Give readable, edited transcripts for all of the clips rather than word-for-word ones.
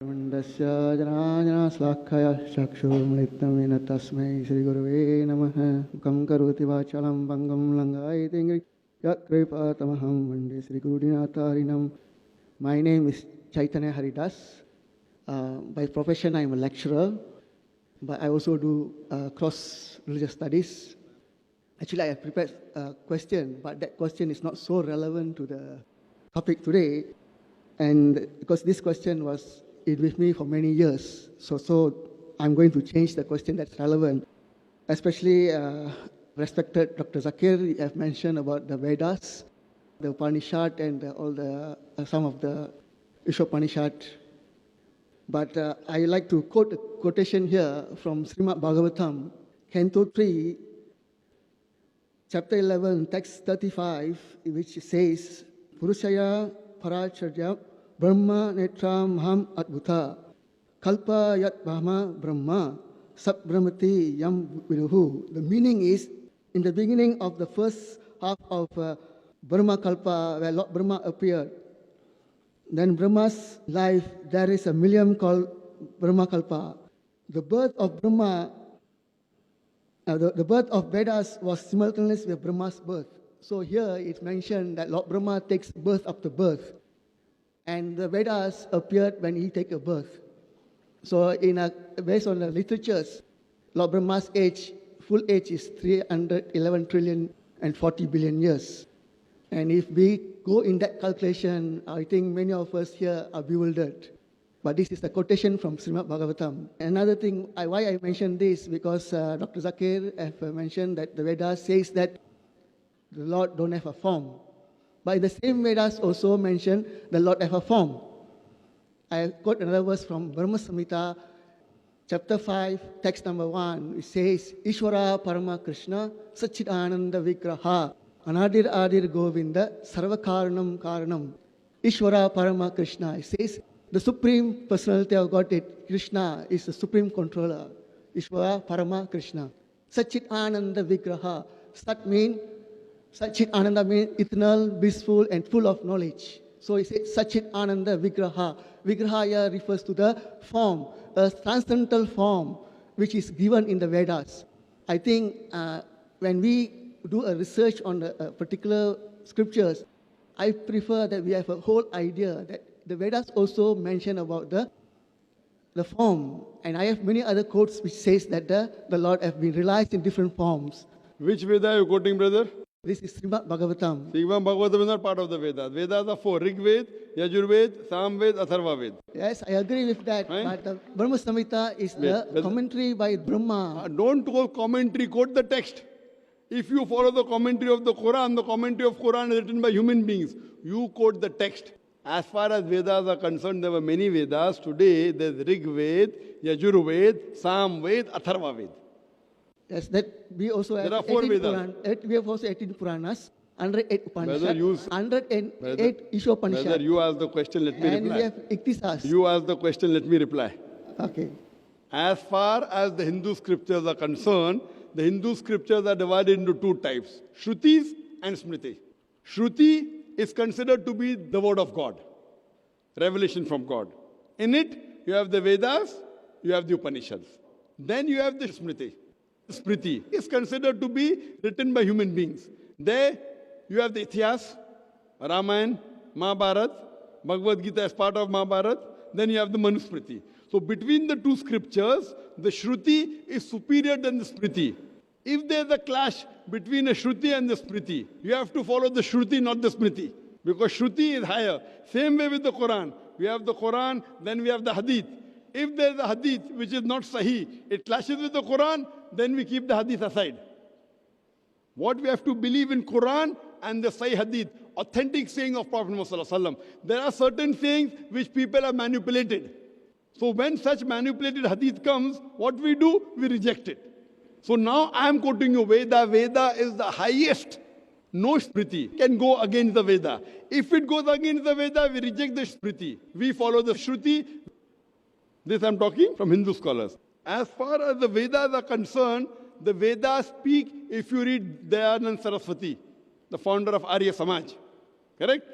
मण्डस्य जनाजनश्लाघय चक्षुर्मलितं तस्मै श्रीगुरवे नमः। मुखं करोति वाचालं भङ्गं लङ्घयति यत्कृपातमहं वन्दे श्रीगुरुनाथारिणं. My name is Chaitanya Haridas. By profession, I am a lecturer, but I also do cross-religious studies. Actually, I have prepared a question, but that question is not so relevant to the topic today. And because this question was with me for many years, so I'm going to change the question that's relevant. Especially respected Dr. Zakir, you have mentioned about the Vedas, the Upanishad, and all the some of the Upanishad. But I like to quote a quotation here from Srimad Bhagavatam, Canto 3, Chapter 11, Text 35, which says, Purushaya Paracharya Brahma Netram Ham Adbhuta Kalpa Yat Brahma Brahma Sat Brahmati Yam Viduhu. The meaning is, in the beginning of the first half of Brahma Kalpa, where Lord Brahma appeared, then Brahma's life, there is a millennium called Brahma Kalpa. The birth of Brahma, the birth of Vedas was simultaneous with Brahma's birth. So here it's mentioned that Lord Brahma takes birth after birth. And the Vedas appeared when he takes a birth. So based on the literatures, Lord Brahma's age, full age is 311 trillion and 40 billion years. And if we go in that calculation, I think many of us here are bewildered. But this is the quotation from Srimad Bhagavatam. Another thing, why I mentioned this, because Dr. Zakir have mentioned that the Vedas says that the Lord don't have a form. But the same Vedas also mention the Lord have a form. I quote another verse from Brahma Samhita, chapter 5, text number 1. It says, Ishvara Parama Krishna Satchidananda Vigraha Anadir Adir Govinda Sarvakaranam Karanam. Ishvara Parama Krishna. It says, the Supreme Personality of Godhead, Krishna, is the Supreme Controller. Ishvara Parama Krishna. Satchidananda Vigraha. Satchit Ananda means eternal, blissful, and full of knowledge. So it says Satchit Ananda Vigraha. Vigraha here refers to the form, a transcendental form, which is given in the Vedas. I think when we do a research on the particular scriptures, I prefer that we have a whole idea that the Vedas also mention about the form. And I have many other quotes which says that the Lord has been realized in different forms. Which Veda are you quoting, brother? This is Srimad Bhagavatam. Srimad Bhagavatam is not part of the Vedas. Vedas are four: Rig Ved, Yajur Ved, Sam Ved, Atharva Ved. Yes, I agree with that. Right? But the Brahma Samhita is the commentary by Brahma. Don't quote commentary, quote the text. If you follow the commentary of the commentary of Quran is written by human beings. You quote the text. As far as Vedas are concerned, there were many Vedas. Today, there's Rig Ved, Yajur Ved, Sam Ved, Atharva Ved. Yes, that we also have 18 we have also 18 Puranas, 108 Upanishads, 108 Upanishads. Brother, you ask the question, let me reply. And we have Iktisas. You ask the question, let me reply. Okay. As far as the Hindu scriptures are concerned, the Hindu scriptures are divided into two types, Shrutis and Smriti. Shruti is considered to be the word of God, revelation from God. In it, you have the Vedas, you have the Upanishads. Then you have the Smriti. Smriti is considered to be written by human beings. There you have the Ithiyas, Ramayana, Mahabharata, Bhagavad Gita as part of Mahabharata. Then you have the Manusmriti. So between the two scriptures, the Shruti is superior than the Smriti. If there is a clash between a Shruti and the Smriti, you have to follow the Shruti, not the Smriti. Because Shruti is higher. Same way with the Quran. We have the Quran, then we have the Hadith. If there is a Hadith which is not Sahih, it clashes with the Quran, then we keep the Hadith aside. What we have to believe in Quran and the Sahih Hadith, authentic saying of Prophet Muhammad. There are certain sayings which people have manipulated. So when such manipulated Hadith comes, what we do? We reject it. So now I am quoting you Veda. Veda is the highest. No Smriti can go against the Veda. If it goes against the Veda, we reject the Smriti. We follow the Shruti. This I am talking from Hindu scholars. As far as the Vedas are concerned, the Vedas speak, if you read Dayanand Saraswati, the founder of Arya Samaj, correct?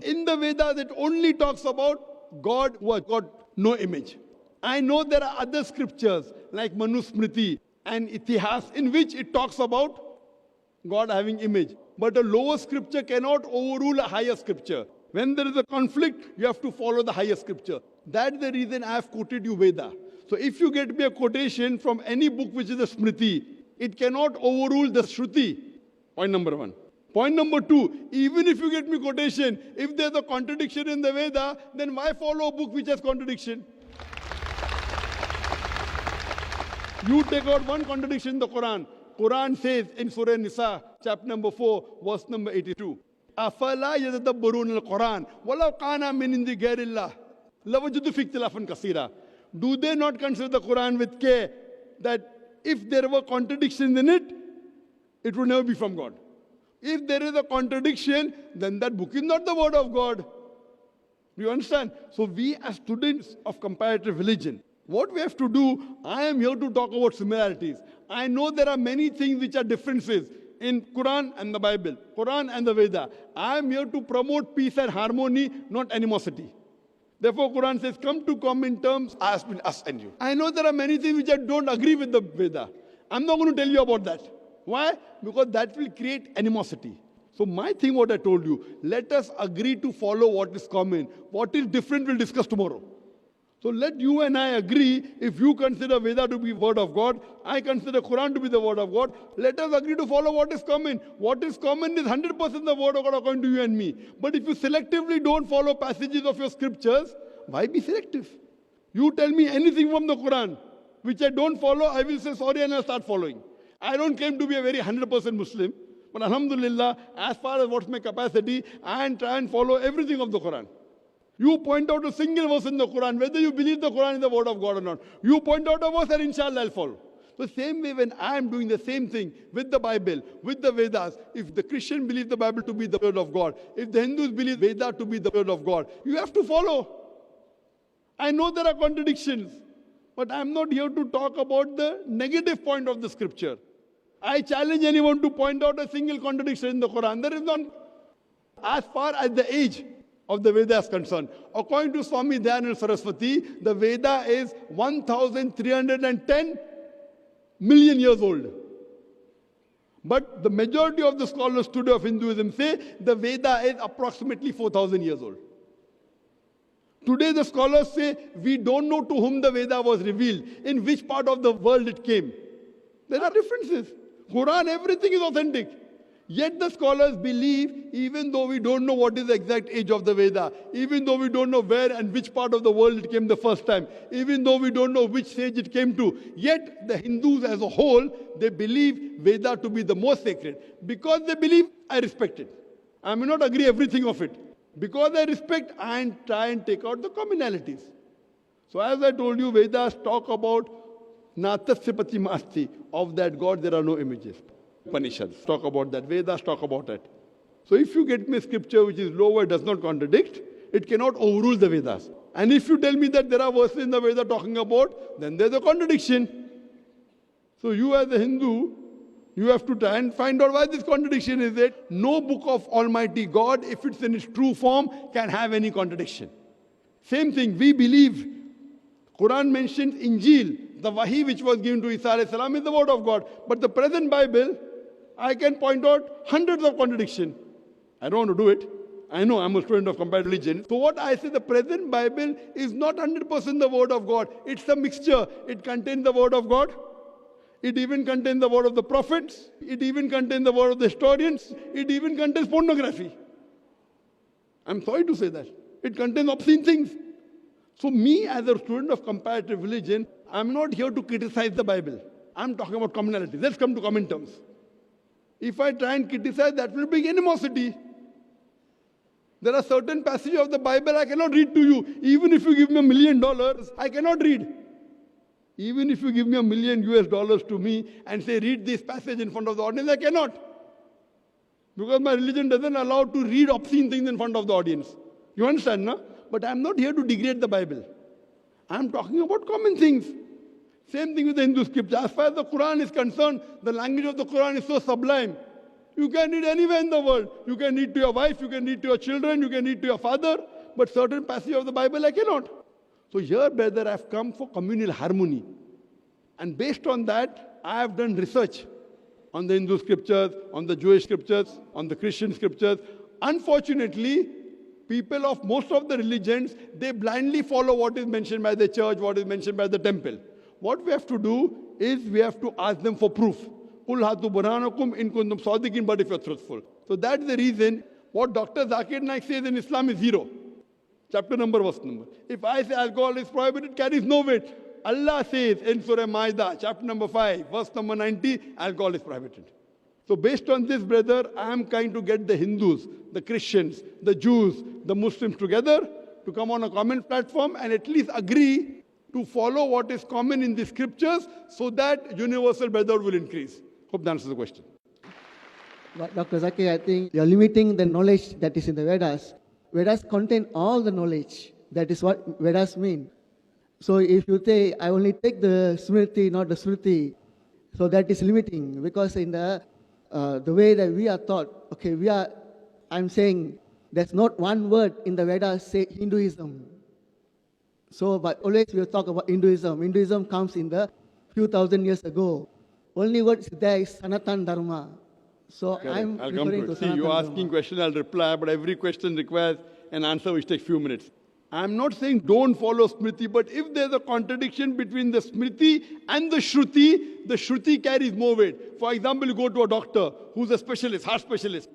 In the Vedas, it only talks about God who has got no image. I know there are other scriptures like Manusmriti and Itihas in which it talks about God having image. But a lower scripture cannot overrule a higher scripture. When there is a conflict, you have to follow the higher scripture. That's the reason I have quoted you Veda. So if you get me a quotation from any book which is a Smriti, it cannot overrule the Shruti. Point number one. Point number two, even if you get me quotation, if there's a contradiction in the Veda, then why follow a book which has contradiction? You take out one contradiction in the Quran. Quran says in Surah Nisa, chapter number 4, verse number 82. أَفَلَا يَتَدَبَّرُونَ الْقُرْآنَ وَلَوْ كَانَ مِنْ عِنْدِ غَيْرِ اللَّهِ لَوَجَدُوا فِيهِ اخْتِلَافًا كَثِيرًا. Do they not consider the Quran with care that if there were contradictions in it, it would never be from God? If there is a contradiction, then that book is not the word of God. Do you understand? So we as students of comparative religion, what we have to do, I am here to talk about similarities. I know there are many things which are differences in Quran and the Bible, Quran and the Veda. I am here to promote peace and harmony, not animosity. Therefore, Quran says, come to common terms as between us and you. I know there are many things which I don't agree with the Veda. I'm not going to tell you about that. Why? Because that will create animosity. So my thing, what I told you, let us agree to follow what is common. What is different, we'll discuss tomorrow. So let you and I agree, if you consider Veda to be word of God, I consider Quran to be the word of God, let us agree to follow what is common. What is common is 100% the word of God according to you and me. But if you selectively don't follow passages of your scriptures, why be selective? You tell me anything from the Quran, which I don't follow, I will say sorry and I'll start following. I don't claim to be a very 100% Muslim, but alhamdulillah, as far as what's my capacity, I try and follow everything of the Quran. You point out a single verse in the Quran, whether you believe the Quran is the word of God or not. You point out a verse and inshallah I'll follow. The same way when I am doing the same thing with the Bible, with the Vedas, if the Christian believes the Bible to be the word of God, if the Hindus believe Veda to be the word of God, you have to follow. I know there are contradictions, but I'm not here to talk about the negative point of the scripture. I challenge anyone to point out a single contradiction in the Quran. There is none. As far as the age of the Veda is concerned, according to Swami Dayananda Saraswati, the Veda is 1,310 million years old. But the majority of the scholars today of Hinduism say the Veda is approximately 4,000 years old. Today the scholars say we don't know to whom the Veda was revealed, in which part of the world it came. There are differences. Quran, everything is authentic. Yet the scholars believe, even though we don't know what is the exact age of the Veda, even though we don't know where and which part of the world it came the first time, even though we don't know which stage it came to, yet the Hindus as a whole, they believe Veda to be the most sacred. Because they believe, I respect it. I may not agree everything of it. Because I respect, I try and take out the commonalities. So as I told you, Vedas talk about Natasya Patimasti, of that God there are no images. Upanishads talk about that, Vedas talk about it. So if you get me scripture which is lower, does not contradict, it cannot overrule the Vedas. And if you tell me that there are verses in the Veda talking about, then there's a contradiction. So you as a Hindu, you have to try and find out why this contradiction is there. No book of Almighty God, if it's in its true form, can have any contradiction. Same thing, we believe Quran mentions Injil, the Wahi which was given to Isa alayhi salam is the word of God. But the present Bible, I can point out hundreds of contradictions. I don't want to do it. I know I'm a student of comparative religion. So what I say, the present Bible is not 100% the word of God. It's a mixture. It contains the word of God. It even contains the word of the prophets. It even contains the word of the historians. It even contains pornography. I'm sorry to say that. It contains obscene things. So me as a student of comparative religion, I'm not here to criticize the Bible. I'm talking about commonality. Let's come to common terms. If I try and criticize, that will bring animosity. There are certain passages of the Bible I cannot read to you. Even if you give me $1 million, I cannot read. Even if you give me $1 million US to me and say, read this passage in front of the audience, I cannot. Because my religion doesn't allow to read obscene things in front of the audience. You understand, no? But I'm not here to degrade the Bible. I'm talking about common things. Same thing with the Hindu scripture. As far as the Quran is concerned, the language of the Quran is so sublime. You can read anywhere in the world. You can read to your wife, you can read to your children, you can read to your father. But certain passages of the Bible I cannot. So here, brother, I've come for communal harmony. And based on that, I have done research on the Hindu scriptures, on the Jewish scriptures, on the Christian scriptures. Unfortunately, people of most of the religions, they blindly follow what is mentioned by the church, what is mentioned by the temple. What we have to do is we have to ask them for proof. Qul hatu burhanakum in kuntum sadiqin, but if you're truthful. So that's the reason what Dr. Zakir Naik says in Islam is zero. Chapter number, verse number. If I say alcohol is prohibited, carries no weight. Allah says in Surah Maida, chapter number 5, verse number 90, alcohol is prohibited. So based on this, brother, I am trying to get the Hindus, the Christians, the Jews, the Muslims together to come on a common platform and at least agree to follow what is common in the scriptures so that universal brotherhood will increase. Hope that answers the question. Dr. Zakir, I think you're limiting the knowledge that is in the Vedas. Vedas contain all the knowledge. That is what Vedas mean. So if you say, I only take the Smriti, not the Sruti, so that is limiting. Because in the way that we are taught, okay, I'm saying there's not one word in the Vedas say Hinduism. So, but always we'll talk about Hinduism. Hinduism comes in the few thousand years ago. Only word there is Sanatan Dharma. So Correct. I'm I'll referring come to to it. See, you're Sanatan asking Dharma. question, I'll reply, but every question requires an answer which takes few minutes. I'm not saying don't follow Smriti, but if there's a contradiction between the Smriti and the Shruti carries more weight. For example, you go to a doctor who's a specialist, heart specialist,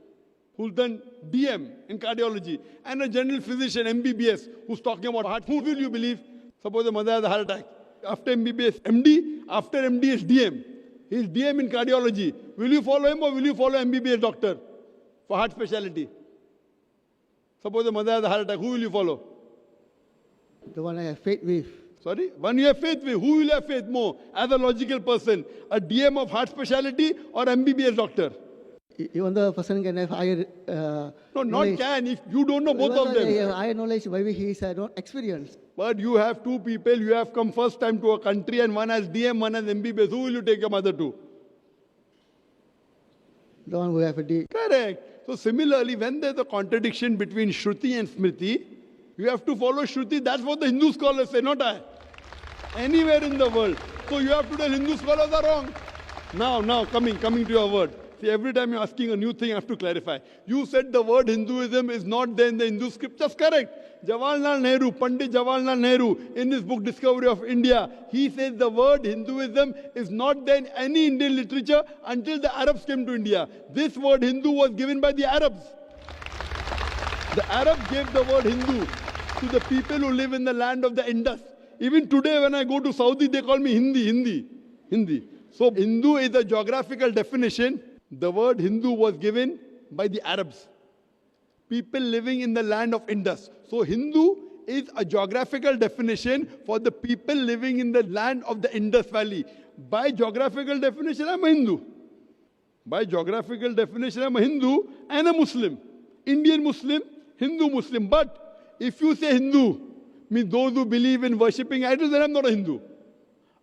who's done DM in cardiology, and a general physician, MBBS, who's talking about heart. Who will you believe? Suppose the mother has a heart attack. After MBBS, MD, after MD is DM. He's DM in cardiology. Will you follow him or will you follow MBBS doctor for heart specialty? Suppose the mother has a heart attack. Who will you follow? The one I have faith with. Sorry? One you have faith with. Who will you have faith more? As a logical person, a DM of heart specialty or MBBS doctor? Even the person can have higher No, knowledge. not can. If you don't know both of them. He have higher knowledge, maybe he is not experienced. But you have two people, you have come first time to a country and one has DM, one has MBBS. Who will you take your mother to? The one who have a D. Correct. So similarly, when there's a contradiction between Shruti and Smriti, you have to follow Shruti. That's what the Hindu scholars say, not I. Anywhere in the world. So you have to tell Hindu scholars are wrong. Now, coming to your word. See, every time you're asking a new thing, I have to clarify. You said the word Hinduism is not there in the Hindu scriptures. Correct. Jawaharlal Nehru, Pandit Jawaharlal Nehru, in his book Discovery of India, he says the word Hinduism is not there in any Indian literature until the Arabs came to India. This word Hindu was given by the Arabs. The Arabs gave the word Hindu to the people who live in the land of the Indus. Even today when I go to Saudi, they call me Hindi. So Hindu is a geographical definition. The word Hindu was given by the Arabs. People living in the land of Indus. So Hindu is a geographical definition for the people living in the land of the Indus Valley. By geographical definition, I'm a Hindu. By geographical definition, I'm a Hindu and a Muslim. Indian Muslim, Hindu Muslim. But if you say Hindu, means those who believe in worshipping idols, then I'm not a Hindu.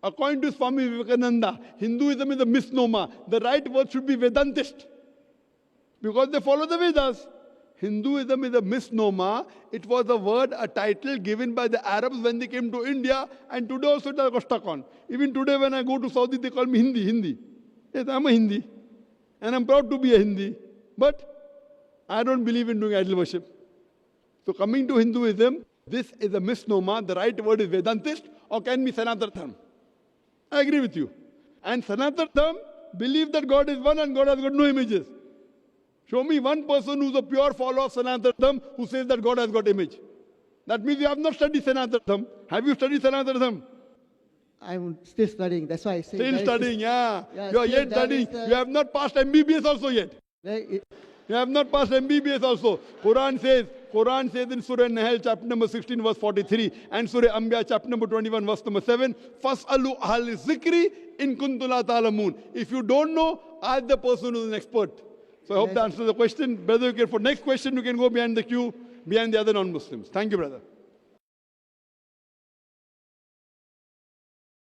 According to Swami Vivekananda, Hinduism is a misnomer. The right word should be Vedantist. Because they follow the Vedas. Hinduism is a misnomer. It was a word, a title given by the Arabs when they came to India, and today also it has got stuck on. Even today when I go to Saudi, they call me Hindi. Yes, I'm a Hindi. And I'm proud to be a Hindi. But I don't believe in doing idol worship. So coming to Hinduism, this is a misnomer. The right word is Vedantist or can be Sanatana Dharma. I agree with you. And Sanatana Dharma believe that God is one and God has got no images. Show me one person who's a pure follower of Sanatana Dharma who says that God has got image. That means you have not studied Sanatana Dharma. Have you studied Sanatana Dharma? I'm still studying. That's why I say. Still studying, yeah. You are yet studying. You have not passed MBBS also yet. You have not passed MBBS also. Quran says in Surah Nahl, chapter number 16, verse 43, and Surah Anbiya, chapter number 21, verse number 7, Fas'alu ahal zikri in kuntum la ta'lamun. If you don't know, ask the person who is an expert. So I hope that answers the question. Brother, for next question, you can go behind the queue, behind the other non-Muslims. Thank you, brother.